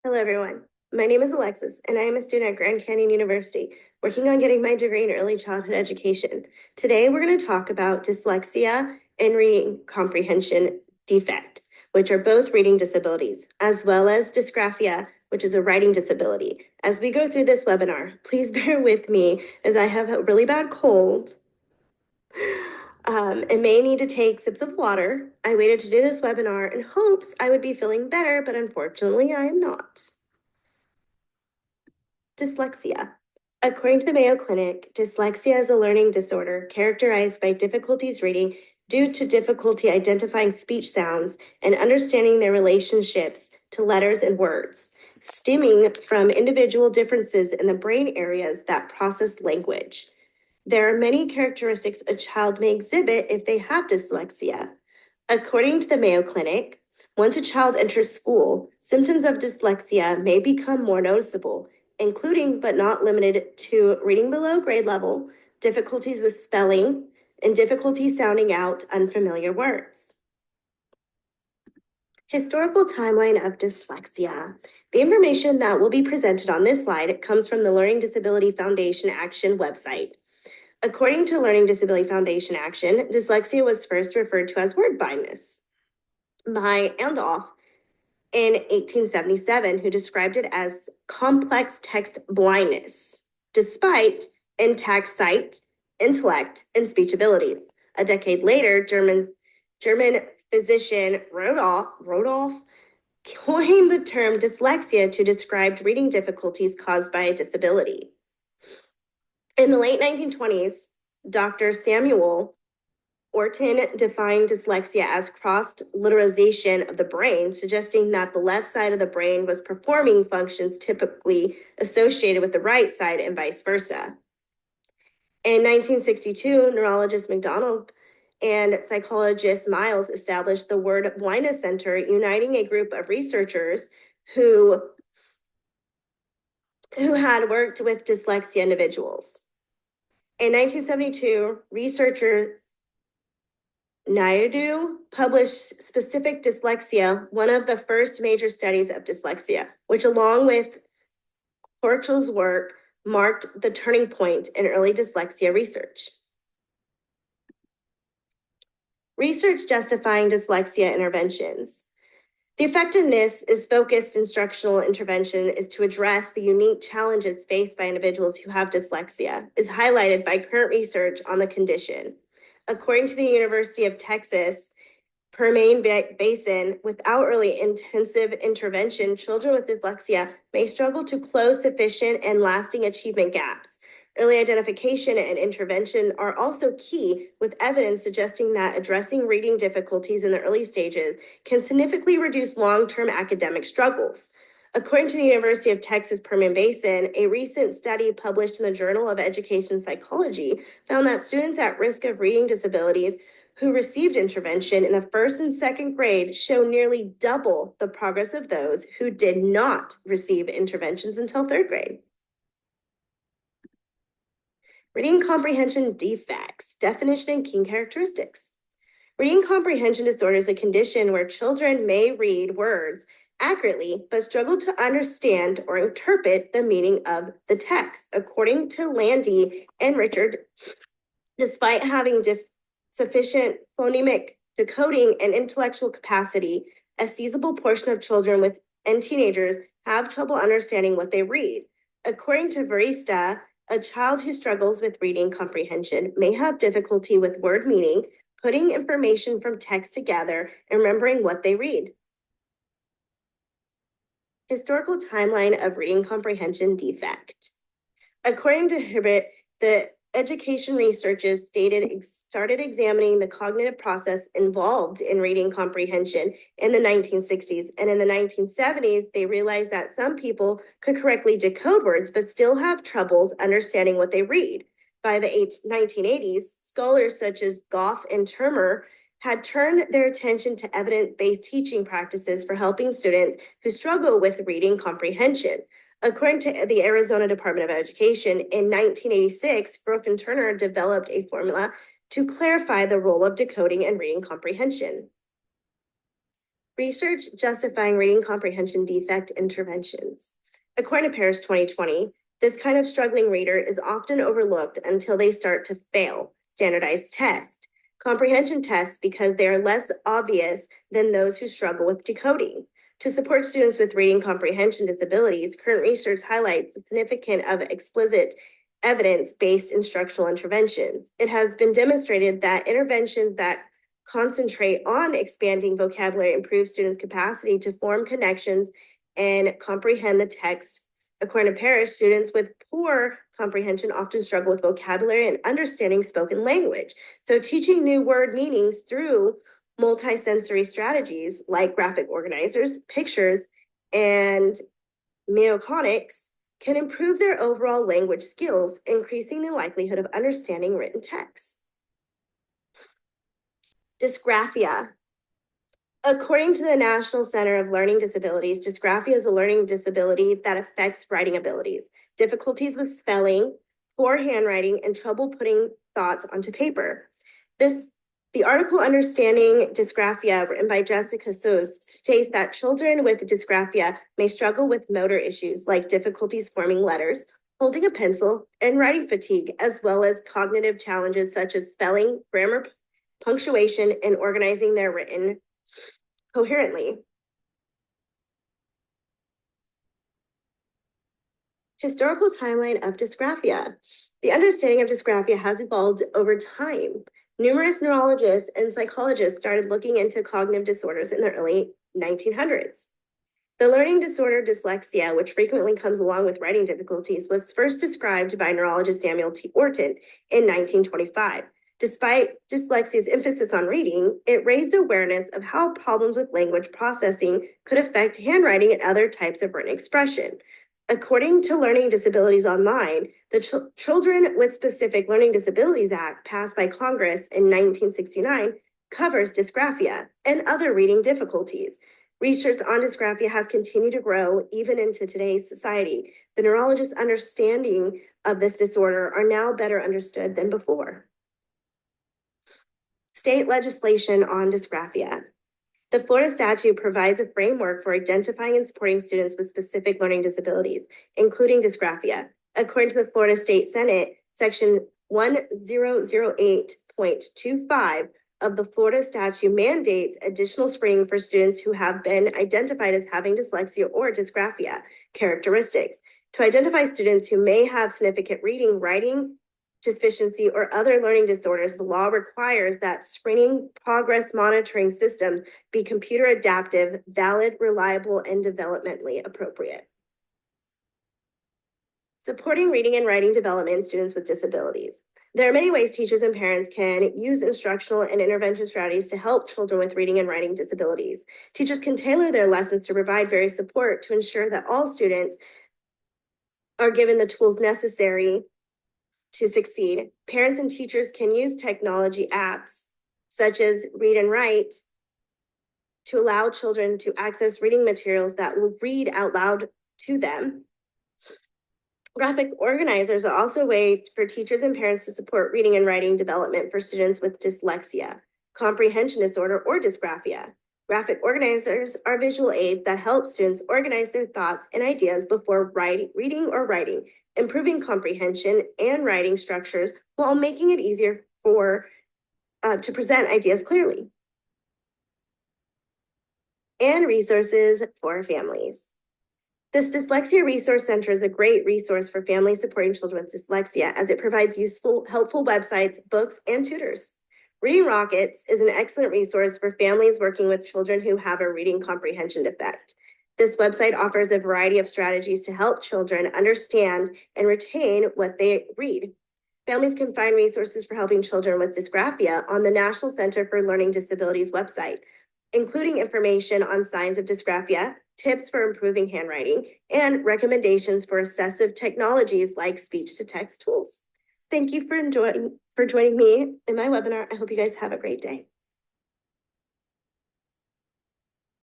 Hello, everyone. My name is Alexis, and I am a student at Grand Canyon University, working on getting my degree in early childhood education. Today, we're going to talk about dyslexia and reading comprehension defect, which are both reading disabilities, as well as dysgraphia, which is a writing disability. As we go through this webinar, please bear with me as I have a really bad cold. And may need to take sips of water. I waited to do this webinar in hopes I would be feeling better, but unfortunately I am not. Dyslexia. According to the Mayo Clinic, dyslexia is a learning disorder characterized by difficulties reading due to difficulty identifying speech sounds and understanding their relationships to letters and words, stemming from individual differences in the brain areas that process language. There are many characteristics a child may exhibit if they have dyslexia. According to the Mayo Clinic, once a child enters school, symptoms of dyslexia may become more noticeable, including but not limited to reading below grade level, difficulties with spelling, and difficulty sounding out unfamiliar words. Historical timeline of dyslexia. The information that will be presented on this slide comes from the Learning Disability Foundation Action website. According to Learning Disability Foundation Action, dyslexia was first referred to as word blindness by Andolph in 1877, who described it as complex text blindness, despite intact sight, intellect, and speech abilities. A decade later, German physician Rodolph coined the term dyslexia to describe reading difficulties caused by a disability. In the late 1920s, Dr. Samuel Orton defined dyslexia as cross-litterization of the brain, suggesting that the left side of the brain was performing functions typically associated with the right side and vice versa. In 1962, neurologist McDonald and psychologist Miles established the Word Blindness Center, uniting a group of researchers who had worked with dyslexia individuals. In 1972, researcher Naidu published Specific Dyslexia, one of the first major studies of dyslexia, which along with Horchel's work marked the turning point in early dyslexia research. Research justifying dyslexia interventions. The effectiveness is focused instructional intervention is to address the unique challenges faced by individuals who have dyslexia, is highlighted by current research on the condition. According to the University of Texas Permian Basin, without early intensive intervention, children with dyslexia may struggle to close sufficient and lasting achievement gaps. Early identification and intervention are also key, with evidence suggesting that addressing reading difficulties in the early stages can significantly reduce long-term academic struggles. According to the University of Texas Permian Basin, a recent study published in the Journal of Education Psychology found that students at risk of reading disabilities who received intervention in the first and second grade show nearly double the progress of those who did not receive interventions until third grade. Reading comprehension defects, definition and key characteristics. Reading comprehension disorder is a condition where children may read words accurately, but struggle to understand or interpret the meaning of the text. According to Landy and Richard, despite having sufficient phonemic decoding and intellectual capacity, a sizable portion of children and teenagers have trouble understanding what they read. According to Verista, a child who struggles with reading comprehension may have difficulty with word meaning, putting information from text together, and remembering what they read. Historical timeline of reading comprehension defect. According to Hibbert, the education researchers started examining the cognitive process involved in reading comprehension in the 1960s. And in the 1970s, they realized that some people could correctly decode words, but still have troubles understanding what they read. By the 1980s, scholars such as Goff and Termer had turned their attention to evidence-based teaching practices for helping students who struggle with reading comprehension. According to the Arizona Department of Education, in 1986, Groff and Turner developed a formula to clarify the role of decoding and reading comprehension. Research justifying reading comprehension defect interventions. According to Parrish 2020, this kind of struggling reader is often overlooked until they start to fail standardized tests, comprehension tests, because they are less obvious than those who struggle with decoding. To support students with reading comprehension disabilities, current research highlights the significance of explicit evidence-based instructional interventions. It has been demonstrated that interventions that concentrate on expanding vocabulary improve students' capacity to form connections and comprehend the text. According to Parrish, students with poor comprehension often struggle with vocabulary and understanding spoken language. So teaching new word meanings through multisensory strategies like graphic organizers, pictures, and mnemonics can improve their overall language skills, increasing the likelihood of understanding written text. Dysgraphia. According to the National Center of Learning Disabilities, dysgraphia is a learning disability that affects writing abilities, difficulties with spelling, poor handwriting, and trouble putting thoughts onto paper. The article Understanding Dysgraphia, written by Jessica Soos, states that children with dysgraphia may struggle with motor issues like difficulties forming letters, holding a pencil, and writing fatigue, as well as cognitive challenges such as spelling, grammar, punctuation, and organizing their written coherently. Historical timeline of dysgraphia. The understanding of dysgraphia has evolved over time. Numerous neurologists and psychologists started looking into cognitive disorders in the early 1900s. The learning disorder dyslexia, which frequently comes along with writing difficulties, was first described by neurologist Samuel T. Orton in 1925. Despite dyslexia's emphasis on reading, it raised awareness of how problems with language processing could affect handwriting and other types of written expression. According to Learning Disabilities Online, the Children with Specific Learning Disabilities Act, passed by Congress in 1969, covers dysgraphia and other reading difficulties. Research on dysgraphia has continued to grow even into today's society. The neurologists' understanding of this disorder are now better understood than before. State legislation on dysgraphia. The Florida statute provides a framework for identifying and supporting students with specific learning disabilities, including dysgraphia. According to the Florida State Senate, Section 1008.25 of the Florida statute mandates additional screening for students who have been identified as having dyslexia or dysgraphia characteristics. To identify students who may have significant reading, writing deficiency, or other learning disorders, the law requires that screening progress monitoring systems be computer adaptive, valid, reliable, and developmentally appropriate. Supporting reading and writing development in students with disabilities. There are many ways teachers and parents can use instructional and intervention strategies to help children with reading and writing disabilities. Teachers can tailor their lessons to provide various support to ensure that all students are given the tools necessary to succeed. Parents and teachers can use technology apps such as Read and Write to allow children to access reading materials that will read out loud to them. Graphic organizers are also a way for teachers and parents to support reading and writing development for students with dyslexia, comprehension disorder, or dysgraphia. Graphic organizers are visual aids that help students organize their thoughts and ideas before reading or writing, improving comprehension and writing structures while making it easier to present ideas clearly. And resources for families. This Dyslexia Resource Center is a great resource for families supporting children with dyslexia, as it provides useful, helpful websites, books, and tutors. Reading Rockets is an excellent resource for families working with children who have a reading comprehension defect. This website offers a variety of strategies to help children understand and retain what they read. Families can find resources for helping children with dysgraphia on the National Center for Learning Disabilities website, including information on signs of dysgraphia, tips for improving handwriting, and recommendations for assistive technologies like speech-to-text tools. Thank you for joining me in my webinar. I hope you guys have a great day.